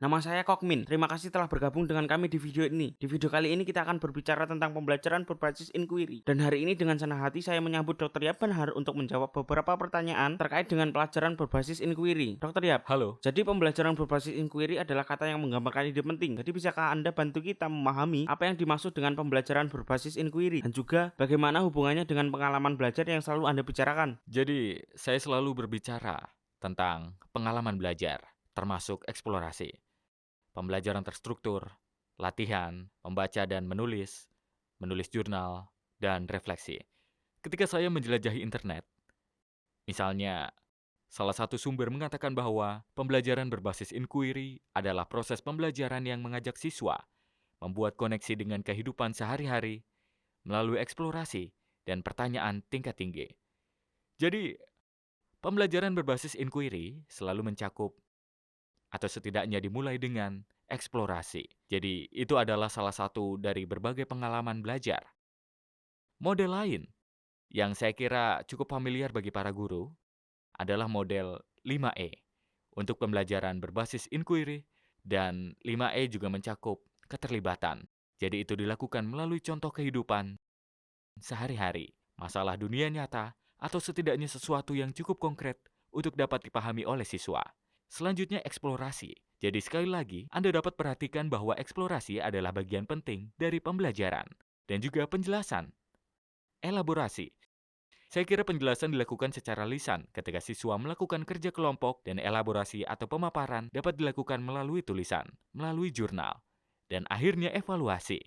Nama saya Kokmin. Terima kasih telah bergabung dengan kami di video ini. Di video kali ini kita akan berbicara tentang pembelajaran berbasis inquiry. Dan hari ini dengan senang hati saya menyambut Dr. Yap Benhar untuk menjawab beberapa pertanyaan terkait dengan pelajaran berbasis inquiry. Dr. Yap, Halo, jadi pembelajaran berbasis inquiry adalah kata yang menggambarkan ide penting. Jadi bisakah Anda bantu kita memahami apa yang dimaksud dengan pembelajaran berbasis inquiry dan juga bagaimana hubungannya dengan pengalaman belajar yang selalu Anda bicarakan? jadi saya selalu berbicara tentang pengalaman belajar, termasuk eksplorasi, pembelajaran terstruktur, latihan, membaca dan menulis jurnal, dan refleksi. Ketika saya menjelajahi internet, misalnya, salah satu sumber mengatakan bahwa pembelajaran berbasis inquiry adalah proses pembelajaran yang mengajak siswa membuat koneksi dengan kehidupan sehari-hari melalui eksplorasi dan pertanyaan tingkat tinggi. Jadi, pembelajaran berbasis inquiry selalu mencakup atau setidaknya dimulai dengan eksplorasi. Jadi, itu adalah salah satu dari berbagai pengalaman belajar. Model lain yang saya kira cukup familiar bagi para guru adalah model 5E untuk pembelajaran berbasis inquiry, dan 5E juga mencakup keterlibatan. Jadi, itu dilakukan melalui contoh kehidupan sehari-hari, masalah dunia nyata, atau setidaknya sesuatu yang cukup konkret untuk dapat dipahami oleh siswa. Selanjutnya, eksplorasi. Jadi sekali lagi, Anda dapat perhatikan bahwa eksplorasi adalah bagian penting dari pembelajaran dan juga penjelasan. Elaborasi. Saya kira penjelasan dilakukan secara lisan ketika siswa melakukan kerja kelompok, dan elaborasi atau pemaparan dapat dilakukan melalui tulisan, melalui jurnal, dan akhirnya evaluasi,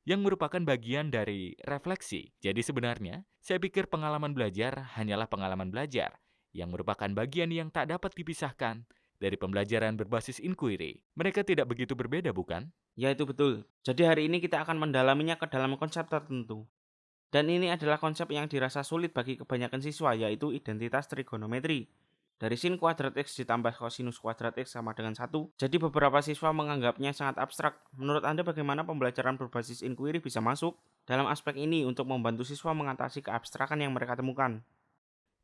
yang merupakan bagian dari refleksi. Jadi sebenarnya, saya pikir pengalaman belajar hanyalah pengalaman belajar, yang merupakan bagian yang tak dapat dipisahkan dari pembelajaran berbasis inquiry. Mereka tidak begitu berbeda, bukan? Ya, itu betul. Jadi hari ini kita akan mendalaminya ke dalam konsep tertentu. Dan ini adalah konsep yang dirasa sulit bagi kebanyakan siswa, yaitu identitas trigonometri. Dari sin kuadrat X ditambah kosinus kuadrat X sama dengan 1, jadi beberapa siswa menganggapnya sangat abstrak. Menurut Anda bagaimana pembelajaran berbasis inquiry bisa masuk dalam aspek ini untuk membantu siswa mengatasi keabstrakan yang mereka temukan?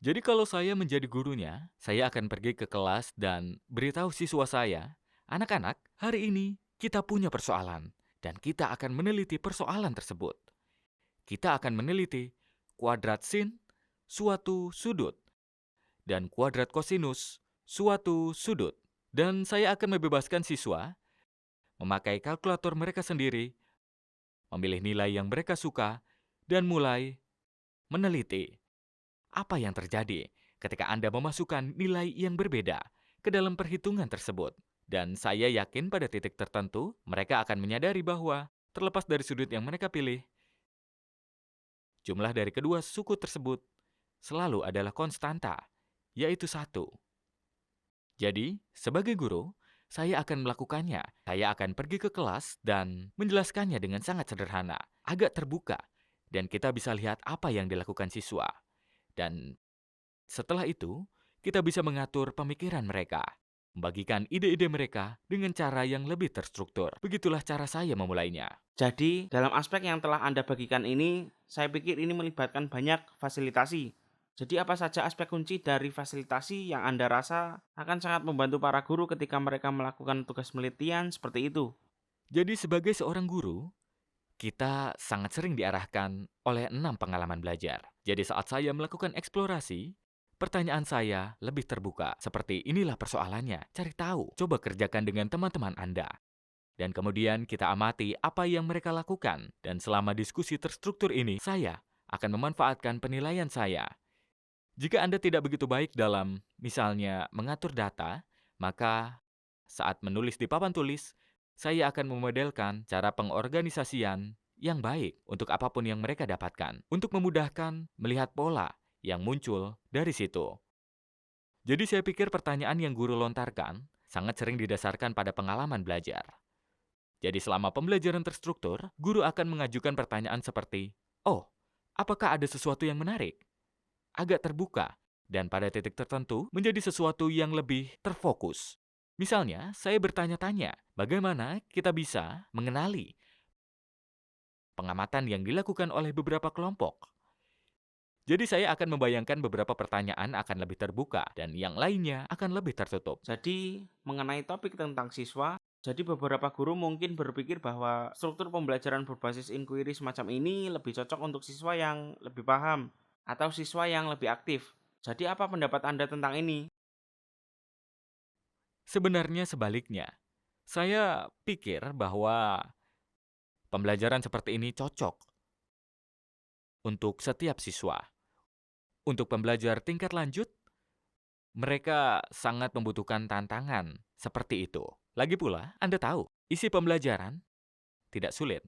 Jadi kalau saya menjadi gurunya, saya akan pergi ke kelas dan beritahu siswa saya, anak-anak, hari ini kita punya persoalan, dan kita akan meneliti persoalan tersebut. Kita akan meneliti kuadrat sin suatu sudut dan kuadrat kosinus suatu sudut. Dan saya akan membebaskan siswa memakai kalkulator mereka sendiri, memilih nilai yang mereka suka, dan mulai meneliti apa yang terjadi ketika Anda memasukkan nilai yang berbeda ke dalam perhitungan tersebut. Dan saya yakin pada titik tertentu, mereka akan menyadari bahwa terlepas dari sudut yang mereka pilih, jumlah dari kedua suku tersebut selalu adalah konstanta, yaitu 1. Jadi, sebagai guru, saya akan melakukannya. Saya akan pergi ke kelas dan menjelaskannya dengan sangat sederhana, agak terbuka, dan kita bisa lihat apa yang dilakukan siswa. Dan setelah itu, kita bisa mengatur pemikiran mereka, membagikan ide-ide mereka dengan cara yang lebih terstruktur. Begitulah cara saya memulainya. Jadi, dalam aspek yang telah Anda bagikan ini, saya pikir ini melibatkan banyak fasilitasi. Jadi, apa saja aspek kunci dari fasilitasi yang Anda rasa akan sangat membantu para guru ketika mereka melakukan tugas penelitian seperti itu? Jadi sebagai seorang guru, kita sangat sering diarahkan oleh 6 pengalaman belajar. Jadi saat saya melakukan eksplorasi, pertanyaan saya lebih terbuka. Seperti inilah persoalannya, cari tahu. Coba kerjakan dengan teman-teman Anda. Dan kemudian kita amati apa yang mereka lakukan. Dan selama diskusi terstruktur ini, saya akan memanfaatkan penilaian saya. Jika Anda tidak begitu baik dalam, misalnya, mengatur data, maka saat menulis di papan tulis, saya akan memodelkan cara pengorganisasian yang baik untuk apapun yang mereka dapatkan, untuk memudahkan melihat pola yang muncul dari situ. Jadi saya pikir pertanyaan yang guru lontarkan sangat sering didasarkan pada pengalaman belajar. Jadi selama pembelajaran terstruktur, guru akan mengajukan pertanyaan seperti, "Oh, apakah ada sesuatu yang menarik?" Agak terbuka, dan pada titik tertentu menjadi sesuatu yang lebih terfokus. Misalnya, saya bertanya-tanya, bagaimana kita bisa mengenali pengamatan yang dilakukan oleh beberapa kelompok. Jadi saya akan membayangkan beberapa pertanyaan akan lebih terbuka, dan yang lainnya akan lebih tertutup. Jadi, mengenai topik tentang siswa, Jadi beberapa guru mungkin berpikir bahwa struktur pembelajaran berbasis inquiry semacam ini lebih cocok untuk siswa yang lebih paham atau siswa yang lebih aktif. Jadi apa pendapat Anda tentang ini? Sebenarnya sebaliknya, saya pikir bahwa pembelajaran seperti ini cocok untuk setiap siswa. Untuk pembelajar tingkat lanjut, mereka sangat membutuhkan tantangan seperti itu. Lagi pula, Anda tahu, isi pembelajaran tidak sulit,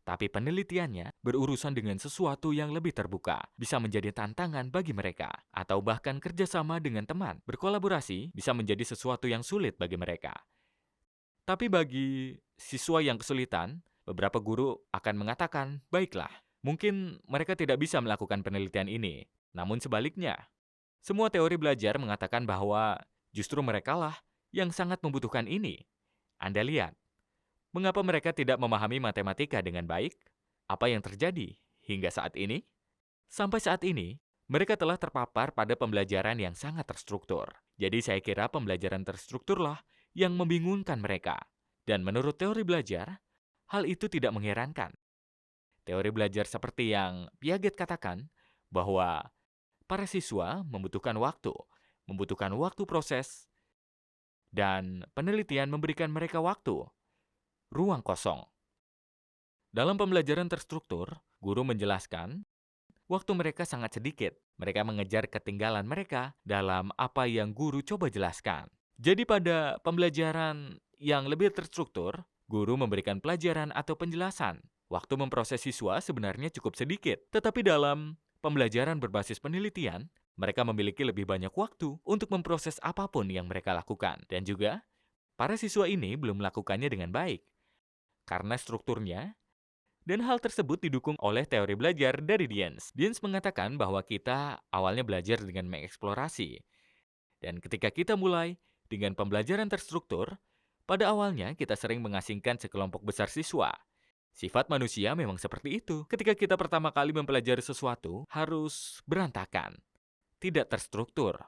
tapi penelitiannya berurusan dengan sesuatu yang lebih terbuka, bisa menjadi tantangan bagi mereka, atau bahkan kerjasama dengan teman. Berkolaborasi bisa menjadi sesuatu yang sulit bagi mereka. Tapi bagi siswa yang kesulitan, beberapa guru akan mengatakan, baiklah, mungkin mereka tidak bisa melakukan penelitian ini. Namun sebaliknya, semua teori belajar mengatakan bahwa justru merekalah yang sangat membutuhkan ini. Anda lihat, mengapa mereka tidak memahami matematika dengan baik? Apa yang terjadi hingga saat ini? Sampai saat ini, mereka telah terpapar pada pembelajaran yang sangat terstruktur. Jadi saya kira pembelajaran terstrukturlah yang membingungkan mereka. Dan menurut teori belajar, hal itu tidak mengherankan. Teori belajar seperti yang Piaget katakan, bahwa para siswa membutuhkan waktu proses, dan penelitian memberikan mereka waktu, ruang kosong. Dalam pembelajaran terstruktur, guru menjelaskan waktu mereka sangat sedikit. Mereka mengejar ketinggalan mereka dalam apa yang guru coba jelaskan. Jadi pada pembelajaran yang lebih terstruktur, guru memberikan pelajaran atau penjelasan. Waktu memproses siswa sebenarnya cukup sedikit, tetapi dalam pembelajaran berbasis penelitian, mereka memiliki lebih banyak waktu untuk memproses apapun yang mereka lakukan. Dan juga, para siswa ini belum melakukannya dengan baik, karena strukturnya. Dan hal tersebut didukung oleh teori belajar dari Diens. Diens mengatakan bahwa kita awalnya belajar dengan mengeksplorasi. Dan ketika kita mulai dengan pembelajaran terstruktur, pada awalnya kita sering mengasingkan sekelompok besar siswa. Sifat manusia memang seperti itu. Ketika kita pertama kali mempelajari sesuatu, harus berantakan, tidak terstruktur.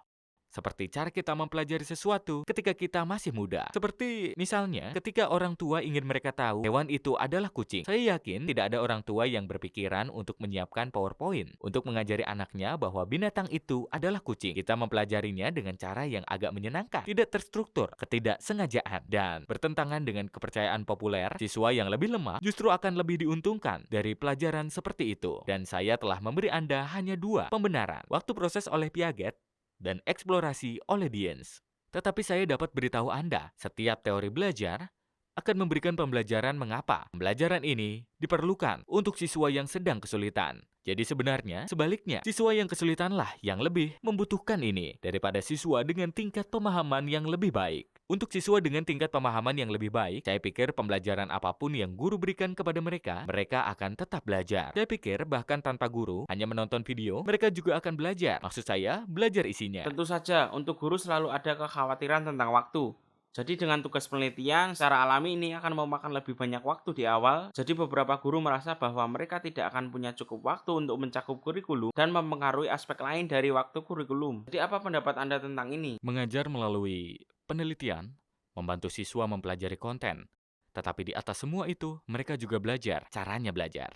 Seperti cara kita mempelajari sesuatu ketika kita masih muda. Seperti misalnya, ketika orang tua ingin mereka tahu hewan itu adalah kucing. Saya yakin tidak ada orang tua yang berpikiran untuk menyiapkan PowerPoint untuk mengajari anaknya bahwa binatang itu adalah kucing. Kita mempelajarinya dengan cara yang agak menyenangkan, tidak terstruktur, ketidaksengajaan, dan bertentangan dengan kepercayaan populer. Siswa yang lebih lemah justru akan lebih diuntungkan dari pelajaran seperti itu. Dan saya telah memberi Anda hanya 2 pembenaran. Waktu proses oleh Piaget dan eksplorasi oleh Diens. Tetapi saya dapat beritahu Anda, setiap teori belajar akan memberikan pembelajaran mengapa pembelajaran ini diperlukan untuk siswa yang sedang kesulitan. Jadi sebenarnya sebaliknya, siswa yang kesulitanlah yang lebih membutuhkan ini daripada siswa dengan tingkat pemahaman yang lebih baik. Untuk siswa dengan tingkat pemahaman yang lebih baik, saya pikir pembelajaran apapun yang guru berikan kepada mereka, mereka akan tetap belajar. Saya pikir bahkan tanpa guru, hanya menonton video, mereka juga akan belajar. Maksud saya, belajar isinya. Tentu saja, untuk guru selalu ada kekhawatiran tentang waktu. Jadi dengan tugas penelitian secara alami ini akan memakan lebih banyak waktu di awal. Jadi beberapa guru merasa bahwa mereka tidak akan punya cukup waktu untuk mencakup kurikulum dan mempengaruhi aspek lain dari waktu kurikulum. Jadi apa pendapat Anda tentang ini? Mengajar melalui penelitian membantu siswa mempelajari konten. Tetapi di atas semua itu, mereka juga belajar caranya belajar.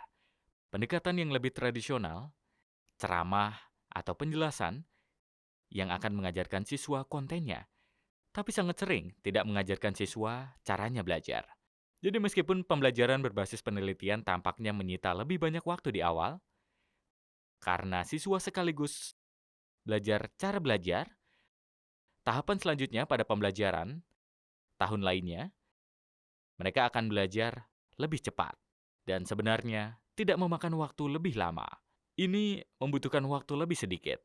Pendekatan yang lebih tradisional, ceramah, atau penjelasan yang akan mengajarkan siswa kontennya, tapi sangat sering tidak mengajarkan siswa caranya belajar. Jadi meskipun pembelajaran berbasis penelitian tampaknya menyita lebih banyak waktu di awal, karena siswa sekaligus belajar cara belajar, tahapan selanjutnya pada pembelajaran tahun lainnya, mereka akan belajar lebih cepat dan sebenarnya tidak memakan waktu lebih lama. Ini membutuhkan waktu lebih sedikit.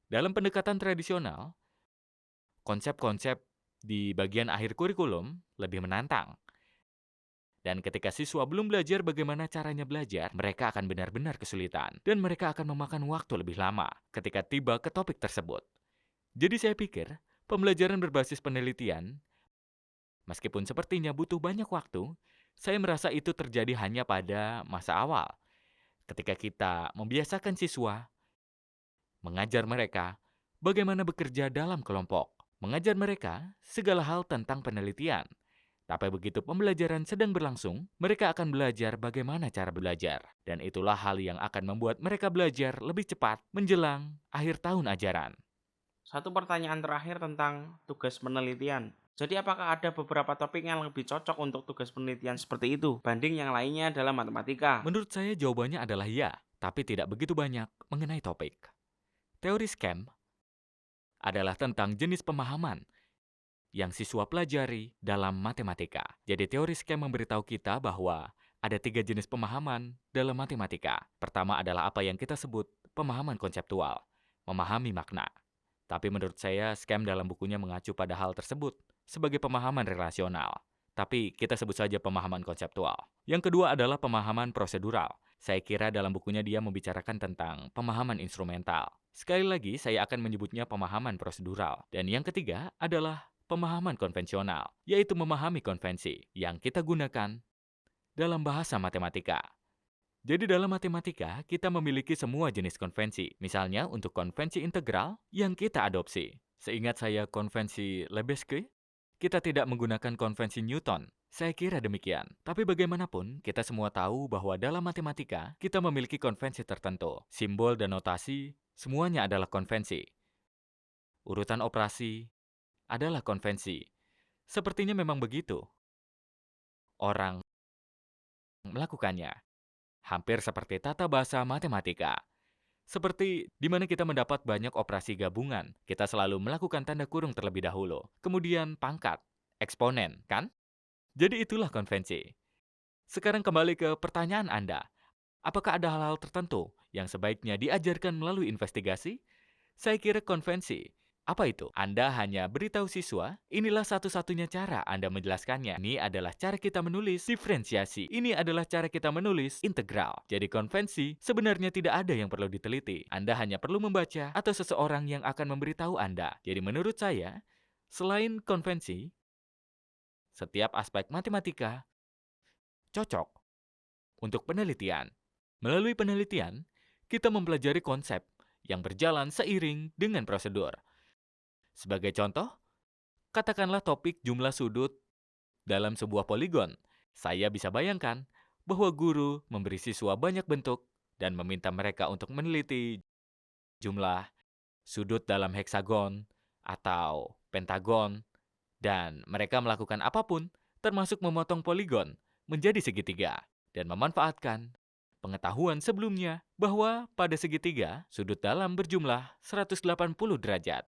Dalam pendekatan tradisional, konsep-konsep di bagian akhir kurikulum lebih menantang. Dan ketika siswa belum belajar bagaimana caranya belajar, mereka akan benar-benar kesulitan. Dan mereka akan memakan waktu lebih lama ketika tiba ke topik tersebut. Jadi saya pikir, pembelajaran berbasis penelitian, meskipun sepertinya butuh banyak waktu, saya merasa itu terjadi hanya pada masa awal. Ketika kita membiasakan siswa, mengajar mereka bagaimana bekerja dalam kelompok, mengajar mereka segala hal tentang penelitian, Tapi begitu pembelajaran sedang berlangsung, mereka akan belajar bagaimana cara belajar. Dan itulah hal yang akan membuat mereka belajar lebih cepat menjelang akhir tahun ajaran. Satu pertanyaan terakhir tentang tugas penelitian. Jadi apakah ada beberapa topik yang lebih cocok untuk tugas penelitian seperti itu banding yang lainnya dalam matematika? Menurut saya jawabannya adalah ya, tapi tidak begitu banyak mengenai topik. Teori scam adalah tentang jenis pemahaman yang siswa pelajari dalam matematika. Jadi teori scam memberitahu kita bahwa ada 3 jenis pemahaman dalam matematika. Pertama adalah apa yang kita sebut pemahaman konseptual, memahami makna. Tapi menurut saya, scam dalam bukunya mengacu pada hal tersebut sebagai pemahaman relasional. Tapi kita sebut saja pemahaman konseptual. Yang kedua adalah pemahaman prosedural. Saya kira dalam bukunya dia membicarakan tentang pemahaman instrumental. Sekali lagi, saya akan menyebutnya pemahaman prosedural. Dan yang ketiga adalah pemahaman konvensional, yaitu memahami konvensi yang kita gunakan dalam bahasa matematika. Jadi dalam matematika, kita memiliki semua jenis konvensi. Misalnya untuk konvensi integral yang kita adopsi. Seingat saya konvensi Lebesgue, kita tidak menggunakan konvensi Newton. Saya kira demikian. Tapi bagaimanapun, kita semua tahu bahwa dalam matematika, kita memiliki konvensi tertentu. Simbol dan notasi, semuanya adalah konvensi. Urutan operasi adalah konvensi. Sepertinya memang begitu. Orang melakukannya. Hampir seperti tata bahasa matematika. Seperti di mana kita mendapat banyak operasi gabungan, kita selalu melakukan tanda kurung terlebih dahulu. Kemudian pangkat, eksponen, kan? Jadi itulah konvensi. Sekarang kembali ke pertanyaan Anda. Apakah ada hal-hal tertentu yang sebaiknya diajarkan melalui investigasi? Saya kira konvensi. Apa itu? Anda hanya beritahu siswa, inilah satu-satunya cara Anda menjelaskannya. Ini adalah cara kita menulis diferensiasi. Ini adalah cara kita menulis integral. Jadi konvensi sebenarnya tidak ada yang perlu diteliti. Anda hanya perlu membaca atau seseorang yang akan memberitahu Anda. Jadi menurut saya, selain konvensi, setiap aspek matematika cocok untuk penelitian. Melalui penelitian, kita mempelajari konsep yang berjalan seiring dengan prosedur. Sebagai contoh, katakanlah topik jumlah sudut dalam sebuah poligon. Saya bisa bayangkan bahwa guru memberi siswa banyak bentuk dan meminta mereka untuk meneliti jumlah sudut dalam heksagon atau pentagon, dan mereka melakukan apapun, termasuk memotong poligon menjadi segitiga dan memanfaatkan pengetahuan sebelumnya bahwa pada segitiga, sudut dalam berjumlah 180 derajat.